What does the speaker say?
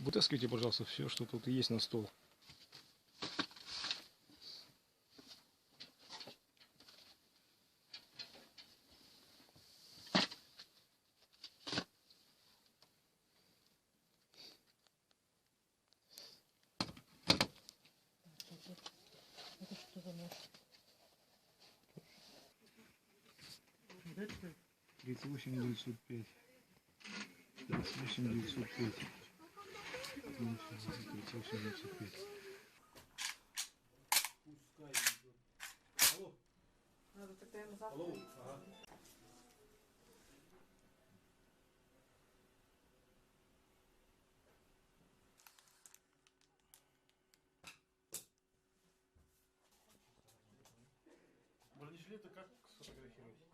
Вытаскивайте, пожалуйста, все, что тут есть на стол. Это что за нож? 38 905. 38 905. 38 905. Пускай идет. Алло. Надо тогда ему завтра. Алло. Ага. Бронежилеты как сфотографировать?